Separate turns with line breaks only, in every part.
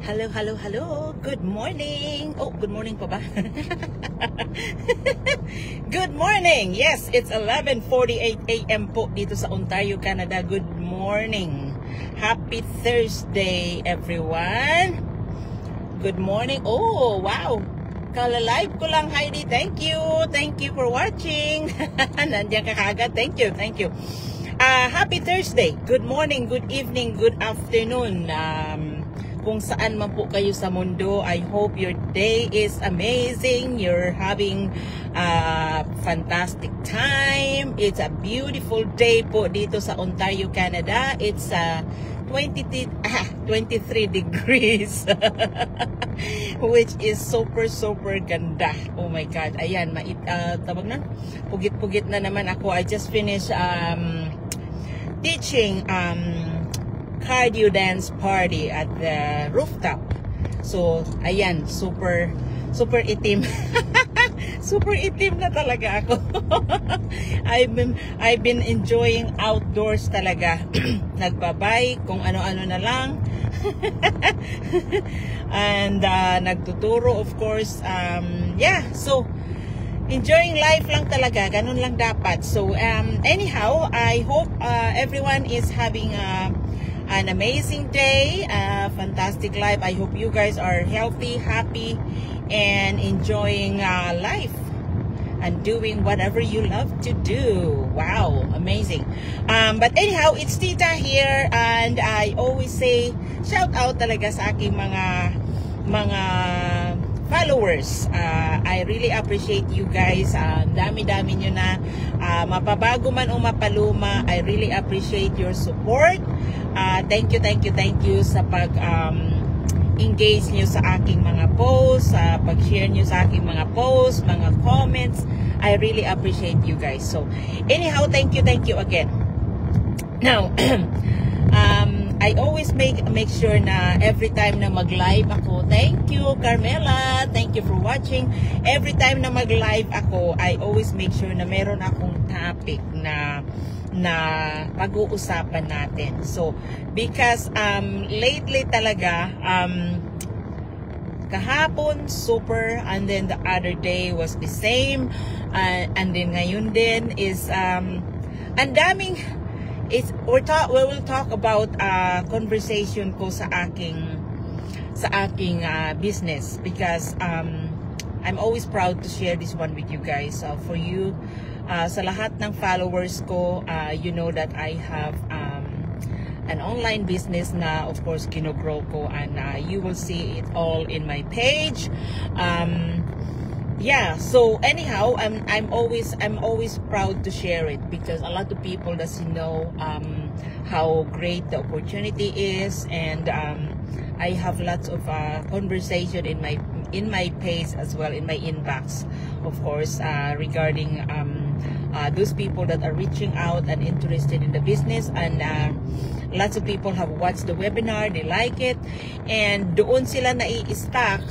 Hello, hello, hello. Good morning. Oh, good morning pa ba? Good morning. Yes, it's 11:48 a.m. po dito sa Ontario, Canada. Good morning. Happy Thursday, everyone. Good morning. Oh, wow. Kala-live ko lang, Heidi. Thank you. Thank you for watching. Nandiyan ka kaagad. Thank you. Thank you. Happy Thursday. Good morning, good evening, good afternoon. Kung saan man po kayo sa mundo, I hope your day is amazing. You're having a fantastic time. It's a beautiful day po dito sa Ontario, Canada. It's 23 degrees. Which is super ganda. Oh my God. Ayan, tawag na. Pugit-pugit na naman ako. I just finished teaching cardio dance party at the rooftop. So, ayan, super itim. Super itim na talaga ako. I've been enjoying outdoors talaga. Nagbabike, kung ano-ano na lang. And nagtuturo, of course. Yeah, so enjoying life lang talaga. Ganun lang dapat. So, anyhow, I hope everyone is having an amazing day, fantastic life. I hope you guys are healthy, happy, and enjoying life and doing whatever you love to do. Wow, amazing. But anyhow, it's Tita here, and I always say shout out talaga sa aking mga followers. I really appreciate you guys. Dami-dami nyo na, mapabago man o mapaluma. I really appreciate your support. Thank you sa pag-engage nyo sa aking mga posts, pag-share nyo sa aking mga posts, mga comments. I really appreciate you guys. So, anyhow, thank you again. Now, I always make sure na every time na mag-live ako, thank you, Carmela, thank you for watching. Every time na mag-live ako, I always make sure na meron akong topic na pag-uusapan natin. So, because lately talaga, kahapon super, and then the other day was the same, and then ngayon din is ang daming we will talk about conversation ko sa aking business, because I'm always proud to share this one with you guys. For you, sa lahat ng followers ko, you know that I have an online business na, of course, kinogrow ko, and you will see it all in my page. Yeah, so anyhow, I'm always proud to share it, because a lot of people doesn't know how great the opportunity is, and I have lots of conversation in my page as well, in my inbox, of course, regarding those people that are reaching out and interested in the business, and lots of people have watched the webinar, they like it, and doon sila nai-stuck.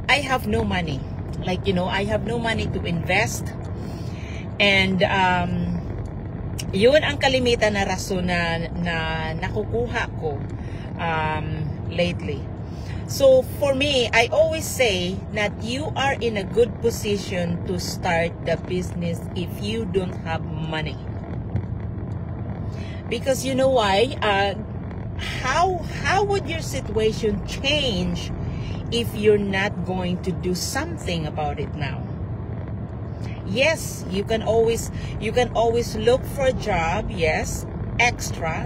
I have no money, like, you know, I have no money to invest, and yun ang kalimitan na rason na nakukuha ko lately. So for me, I always say that you are in a good position to start the business if you don't have money, because you know why? How would your situation change if you're not going to do something about it now? Yes, you can always look for a job, yes, extra.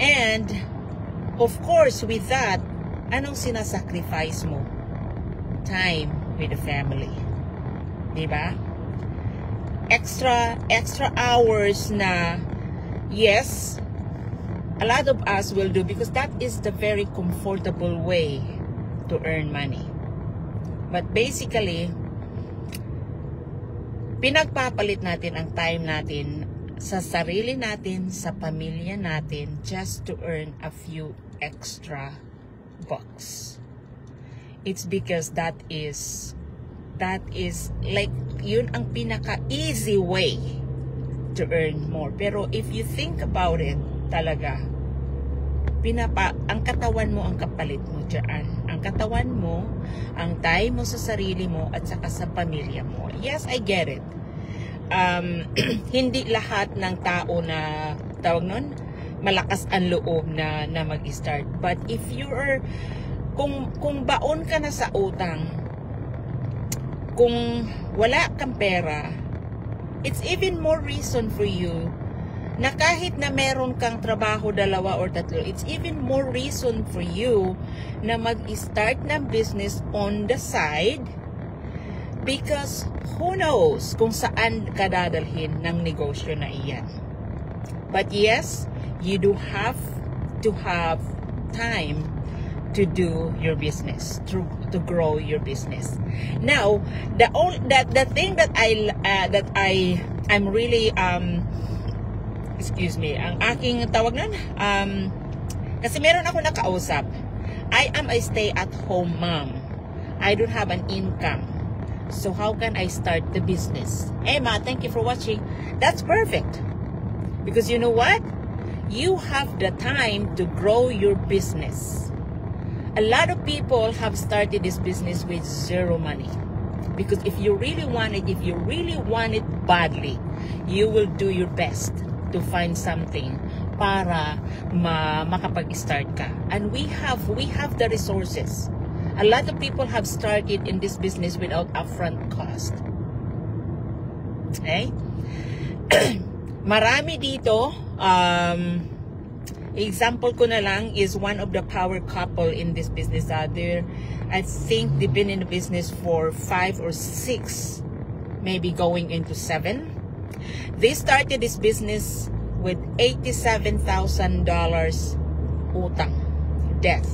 And of course, with that, anong sinasacrifice mo? Time with the family. Diba? Extra hours na, yes, a lot of us will do, because that is the very comfortable way to earn money. But basically, pinagpapalit natin ang time natin sa sarili natin, sa pamilya natin, just to earn a few extra bucks. It's because that is like, yun ang pinaka-easy way to earn more. Pero if you think about it talaga, ang katawan mo ang kapalit mo dyan. Ang katawan mo, ang time mo sa sarili mo at saka sa pamilya mo. Yes, I get it. Hindi lahat ng tao na tawag nun, malakas ang loob na mag-start. But if you are, kung baon ka na sa utang, kung wala kang pera, it's even more reason for you na kahit na meron kang trabaho 2 or 3, it's even more reason for you na mag-start ng business on the side, because who knows kung saan ka dadalhin ng negosyo na iyan. But yes, you do have to have time to do your business, to grow your business. Now, the thing that I'm really excuse me, ang aking tawag nun, kasi meron ako nakausap. I am a stay-at-home mom. I don't have an income. So how can I start the business? Emma, thank you for watching. That's perfect. Because you know what? You have the time to grow your business. A lot of people have started this business with 0 money. Because if you really want it badly, you will do your best to find something para makapag-start ka. And we have the resources. A lot of people have started in this business without upfront cost. Okay? Marami dito, example ko na lang is one of the power couple in this business out there. I think they've been in the business for 5 or 6, maybe going into 7. They started this business with $87,000 utang, debt.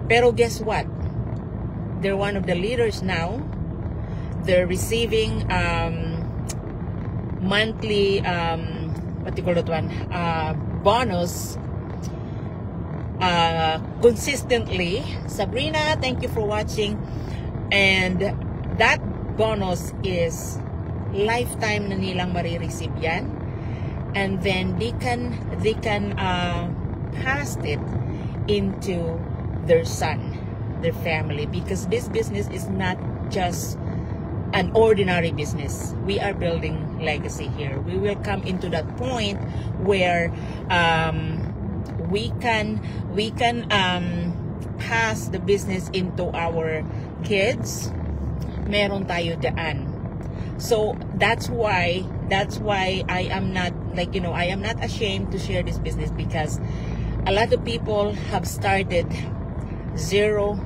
Pero guess what? They're one of the leaders now. They're receiving monthly, what do you call that one? Bonus consistently. Sabrina, thank you for watching. And that bonus is lifetime na nilang marireceive yan. And then they can pass it into their son, their family, because this business is not just an ordinary business. We are building legacy here. We will come into that point where we can pass the business into our kids. Meron tayo daan. So that's why I am not, like, you know, I am not ashamed to share this business, because a lot of people have started 0,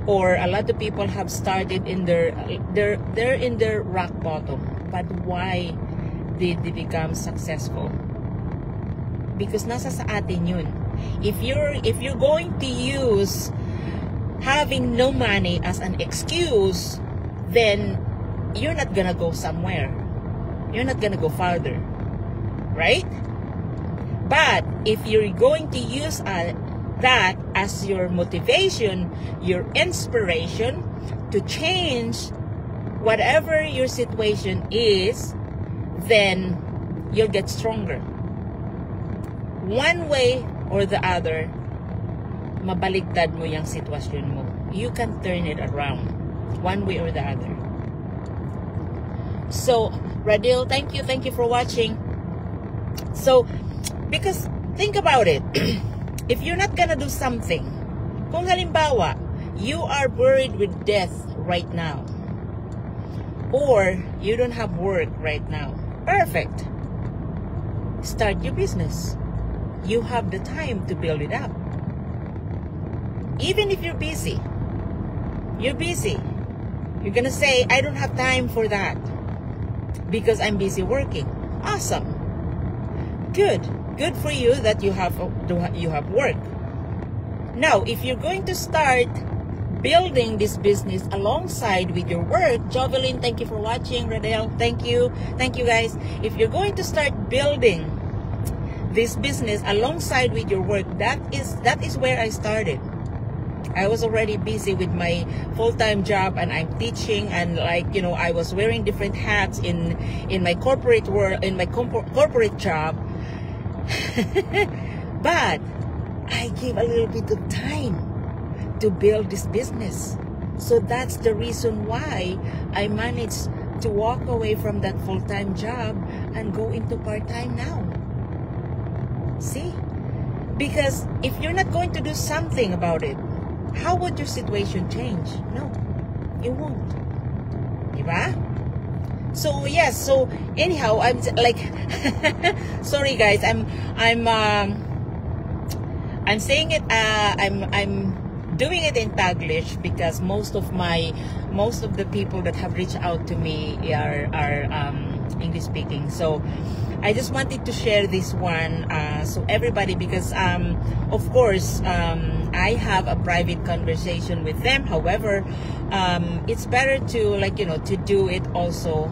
or a lot of people have started in they're in their rock bottom. But why did they become successful? Because nasa sa atin yun. If you're going to use having no money as an excuse, then you're not gonna go somewhere. You're not gonna go farther, right? But if you're going to use that as your motivation, your inspiration to change whatever your situation is, then you'll get stronger. One way or the other, mabaligtad mo yung sitwasyon mo. You can turn it around, one way or the other. So, Radil, thank you for watching. So, because think about it. If you're not gonna do something, kung halimbawa, you are buried with death right now, or you don't have work right now, perfect. Start your business. You have the time to build it up. Even if you're busy, you're gonna say, I don't have time for that because I'm busy working. Awesome. Good for you that you have work. Now, if you're going to start building this business alongside with your work, Jovelyn, thank you for watching. Radel, thank you guys. If you're going to start building this business alongside with your work, that is where I started. I was already busy with my full-time job, and I'm teaching, and, like, you know, I was wearing different hats in my corporate world, in my corporate job. But I gave a little bit of time to build this business. So that's the reason why I managed to walk away from that full-time job and go into part-time now. See? Because if you're not going to do something about it, how would your situation change? No, it won't. Diba? So yes, so anyhow, I'm like sorry guys, I'm saying it I'm doing it in Taglish because most of the people that have reached out to me are English speaking. So I just wanted to share this one so everybody, because of course I have a private conversation with them. However, it's better to to do it also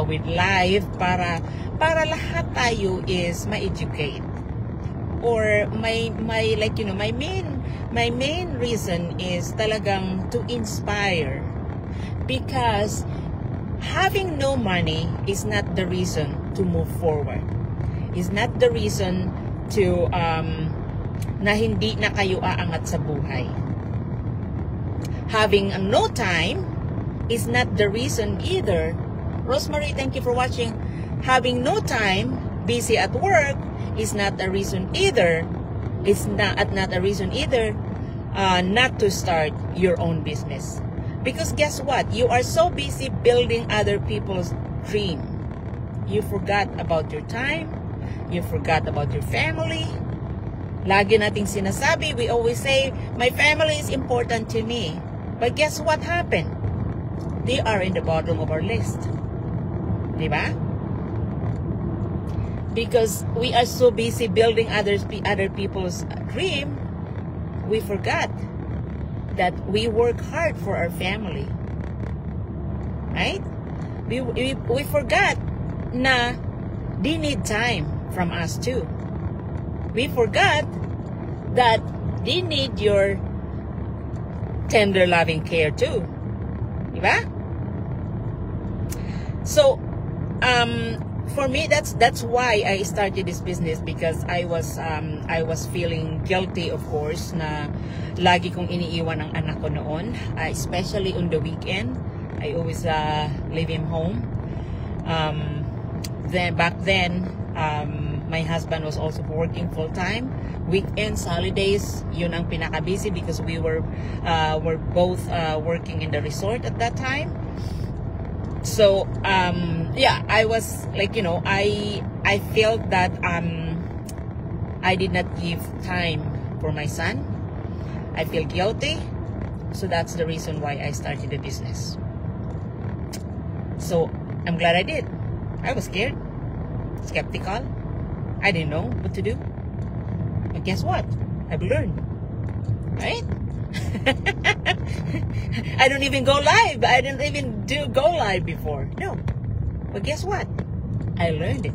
with live para lahat tayo is ma-educate. Or my main reason is talagang to inspire, because having no money is not the reason to move forward. Is not the reason to na hindi na kayo aangat sa buhay. Having no time is not the reason either. Rosemary, thank you for watching. Having no time, busy at work, is not a reason either. It's not a reason either not to start your own business. Because guess what? You are so busy building other people's dream. You forgot about your time. You forgot about your family. Lagi nating sinasabi, we always say, my family is important to me. But guess what happened? They are in the bottom of our list. Diba? Because we are so busy building other people's dream, we forgot that we work hard for our family. Right? We forgot na they need time from us too. We forgot that they need your tender loving care too. Diba? So, for me, that's why I started this business, because I was feeling guilty, of course, na lagi kong iniiwan ang anak ko noon, especially on the weekend. I always leave him home. Back then, my husband was also working full time. Weekends, holidays, yun ang pinaka-busy because we were both working in the resort at that time. So yeah, I was like, I felt that I did not give time for my son. I feel guilty. So that's the reason why I started the business. So I'm glad I did. I was scared, skeptical. I didn't know what to do. But guess what? I've learned, right? I don't even go live. I didn't even go live before. No. But guess what? I learned it.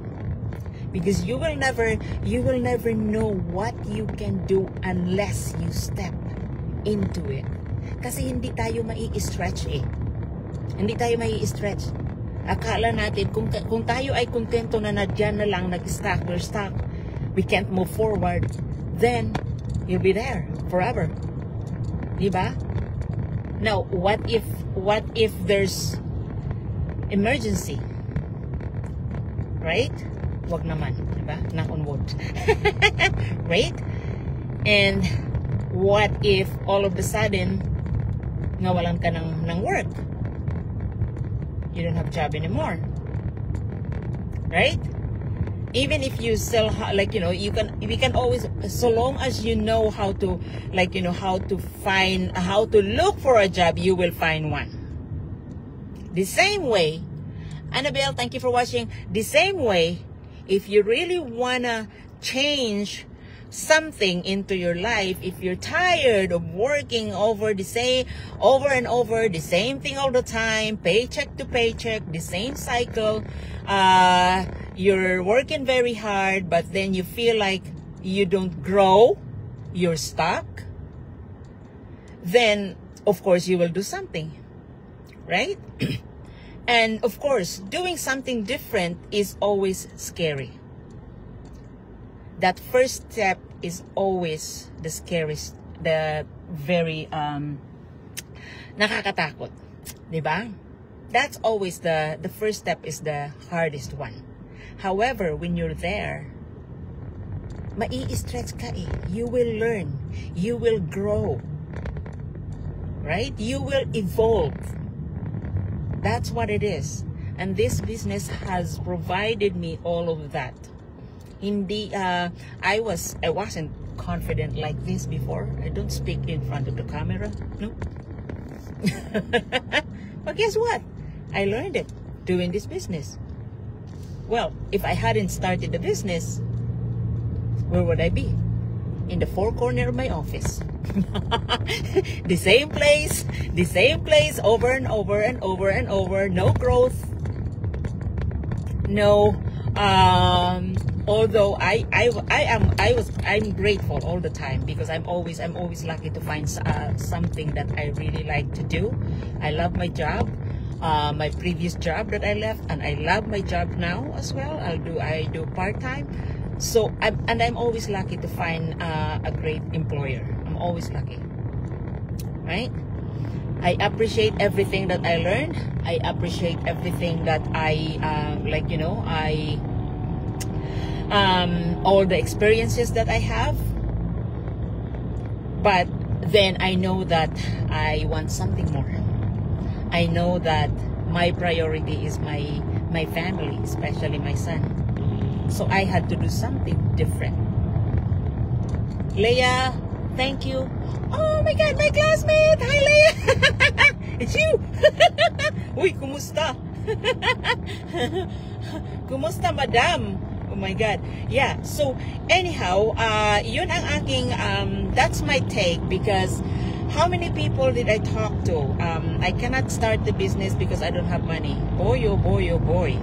Because you will never know what you can do unless you step into it. Kasi hindi tayo mai-stretch eh. Hindi tayo mai-stretch. Akala natin kung tayo ay kontento na nadyan na lang, nag-stuck, we're stuck, we can't move forward, then you'll be there forever. Diba? Now, what if there's emergency? Right? Wag naman, diba? Knock on wood. Right? And what if all of a sudden nawalan ka ng work? You don't have a job anymore, right? Even if you still we can always, so long as you know how to how to look for a job, you will find one. The same way, Annabelle, thank you for watching. The same way, if you really wanna change something into your life, if you're tired of working over and over the same thing all the time, paycheck to paycheck, the same cycle, you're working very hard, but then you feel like you don't grow, you're stuck, then of course you will do something, right? And of course, doing something different is always scary. That first step is always the scariest, the very nakakatakot, 'di ba? That's always the first step is the hardest one. However, when you're there, mai-stretch ka eh. You will learn, you will grow, right? You will evolve. That's what it is. And this business has provided me all of that. I wasn't confident like this before. I don't speak in front of the camera, no. But guess what? I learned it doing this business. Well, if I hadn't started the business, where would I be? In the four corner of my office. the same place, over and over and over and over. No growth. No. Although I'm grateful all the time, because I'm always lucky to find something that I really like to do. I love my job, my previous job that I left, and I love my job now as well. I do part-time. So I'm always lucky to find a great employer. I'm always lucky, right? I appreciate everything that I learned. I appreciate everything that all the experiences that I have. But then I know that I want something more. I know that my priority is my family, especially my son. So I had to do something different. Leia, thank you. Oh my God, my classmate! Hi, Leia! It's you! Uy, kumusta? Kumusta, madam? Oh my God. Yeah, so anyhow, yun ang aking, that's my take, because how many people did I talk to? I cannot start the business because I don't have money. Boy, oh boy, oh boy.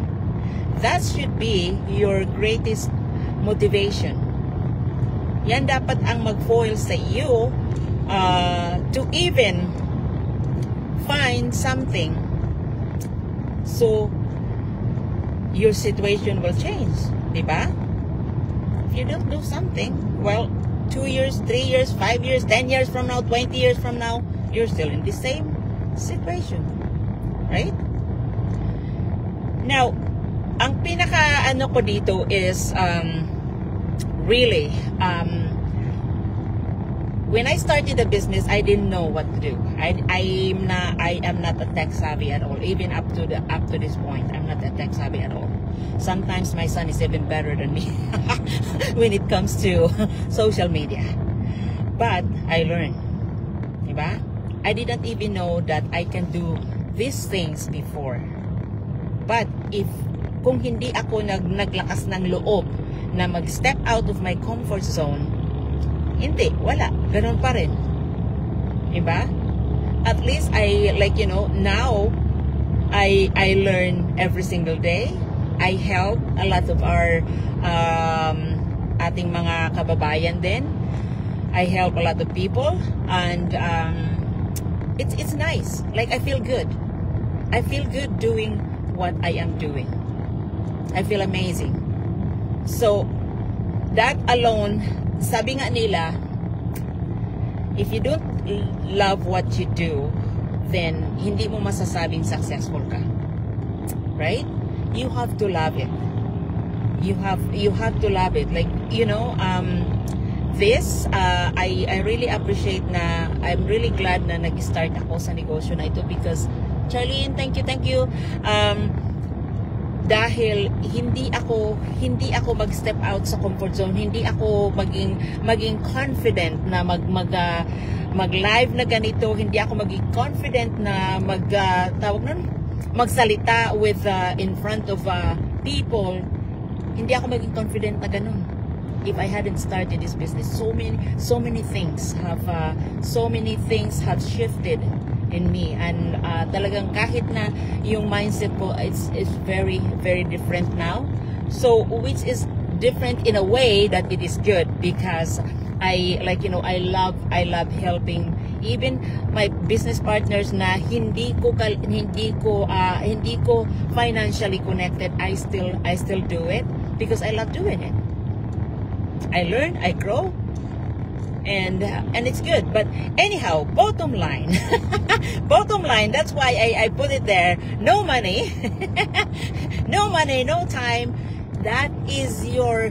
That should be your greatest motivation. Yan dapat ang mag-foil sa iyo to even find something. So, your situation will change. Diba? If you don't do something, well, 2 years, 3 years, 5 years, 10 years from now, 20 years from now, you're still in the same situation. Right? Now, ang pinaka-ano ko dito is really, when I started the business, I didn't know what to do. I am not a tech savvy at all. Even up to this point, I'm not a tech savvy at all. Sometimes my son is even better than me when it comes to social media. But I learned, diba? I didn't even know that I can do these things before. But kung hindi ako naglakas ng loob na mag-step out of my comfort zone, hindi, wala. Ganun pa rin. Diba? At least now, I learn every single day. I help a lot of our ating mga kababayan din. I help a lot of people, and it's nice. Like, I feel good. I feel good doing what I am doing. I feel amazing. So, that alone, sabi nga nila, if you don't love what you do, then hindi mo masasabing successful ka. Right? You have to love it. You have to love it. Like, this, I really appreciate na, I'm really glad na nag-start ako sa negosyo na ito, because, Charlene, thank you. Dahil hindi ako mag-step out sa comfort zone, hindi ako maging confident na mag-live na ganito, hindi ako maging confident na magsalita with in front of people. Hindi ako maging confident na ganun if I hadn't started this business. So many things have shifted in me, and talagang kahit na yung mindset ko it's very, very different now. So, which is different in a way that it is good, because I love helping even my business partners na hindi ko financially connected. I still do it because I love doing it. I learn, I grow, and it's good. But anyhow, bottom line, bottom line, that's why I put it there. No money, no money, no time. That is your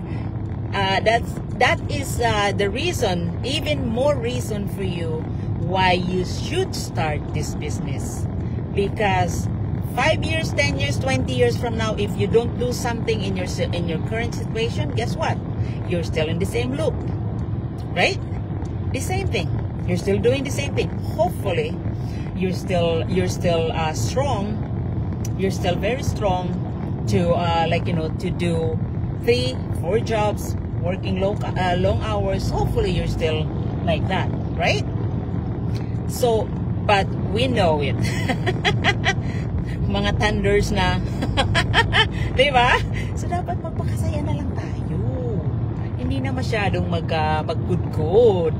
that is the reason, even more reason for you why you should start this business. Because 5 years, 10 years, 20 years from now, if you don't do something in your current situation, guess what? You're still in the same loop, right? The same thing. You're still doing the same thing. Hopefully, you're still strong. You're still very strong to to do 3-4 jobs, working long hours. Hopefully, you're still like that, right? So, but we know it. Mga thunders na. Diba? So, dapat magpakasaya na lang tayo. Hindi na masyadong magkudkod.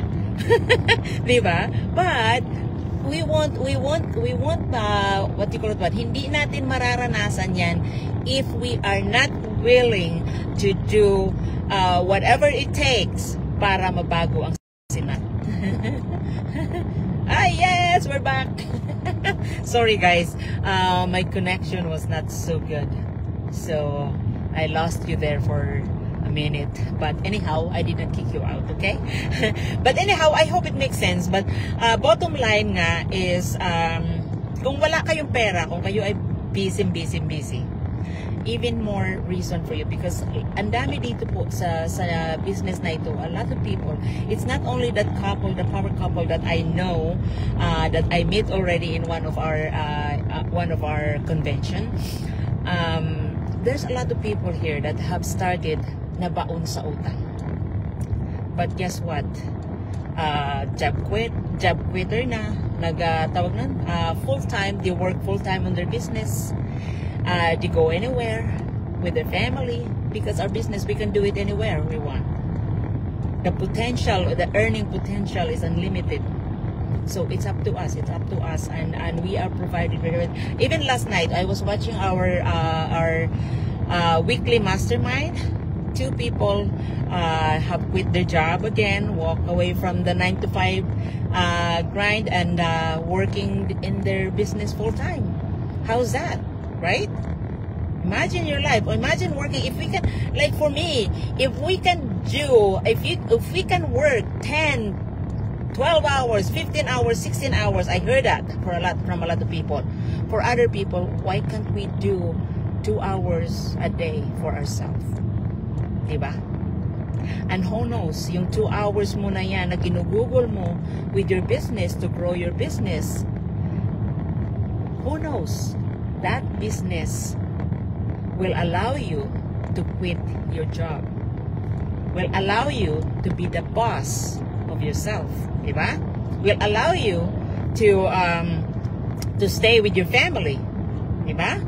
Diba? But, we want what you call it, hindi natin mararanasan yan if we are not willing to do whatever it takes para mabago ang sinat. Ah, yes, we're back. Sorry guys, my connection was not so good, so I lost you there for a minute. But anyhow, I didn't kick you out, okay? But anyhow, I hope it makes sense. But bottom line nga is, kung wala kayong pera, kung kayo ay busy, even more reason for you, because ang dami dito po sa business na ito. A lot of people, it's not only that couple, the power couple that I know, that I meet already in one of our convention. There's a lot of people here that have started na baon sa utang. But guess what? Job quitter na, nagtawag na, full-time, they work full-time on their business. They go anywhere with their family, because our business, we can do it anywhere we want. The potential, the earning potential is unlimited. So it's up to us. It's up to us, and we are provided with it. Even last night, I was watching our weekly mastermind. 2 people have quit their job again, walk away from the 9 to 5 grind, and working in their business full time. How's that? Right? Imagine your life. Imagine working. If we can, like for me, if we can work 10, 12 hours, 15 hours, 16 hours, I heard that from a lot of people. For other people, why can't we do 2 hours a day for ourselves? Diba? And who knows, yung 2 hours mo na yan na ginugugol mo with your business to grow your business, who knows, that business will allow you to quit your job, will allow you to be the boss of yourself, diba? Will allow you to stay with your family, diba?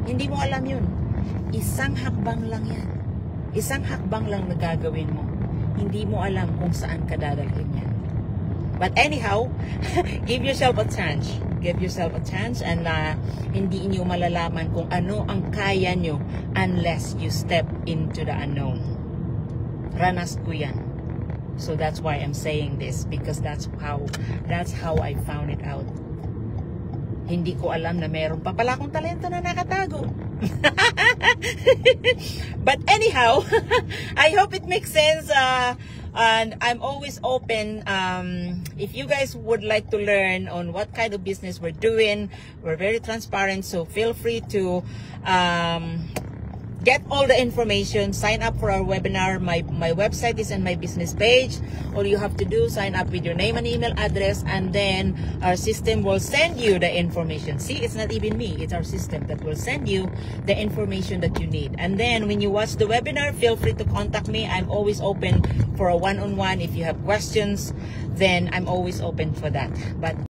Hindi mo alam yun. Isang hakbang lang yan. Isang hakbang lang na gagawin mo. Hindi mo alam kung saan ka dadalhin yan. But anyhow, give yourself a chance. Give yourself a chance, and hindi niyo malalaman kung ano ang kaya nyo unless you step into the unknown. Ranas ko yan. So that's why I'm saying this, because that's how I found it out. Hindi ko alam na meron pa pala akong talento na nakatago. But anyhow, I hope it makes sense. And I'm always open. If you guys would like to learn on what kind of business we're doing, we're very transparent. So feel free to get all the information. Sign up for our webinar. My website is on my business page. All you have to do, sign up with your name and email address, and then our system will send you the information. See, it's not even me, it's our system that will send you the information that you need. And then when you watch the webinar, feel free to contact me. I'm always open for a one-on-one. If you have questions, then I'm always open for that. But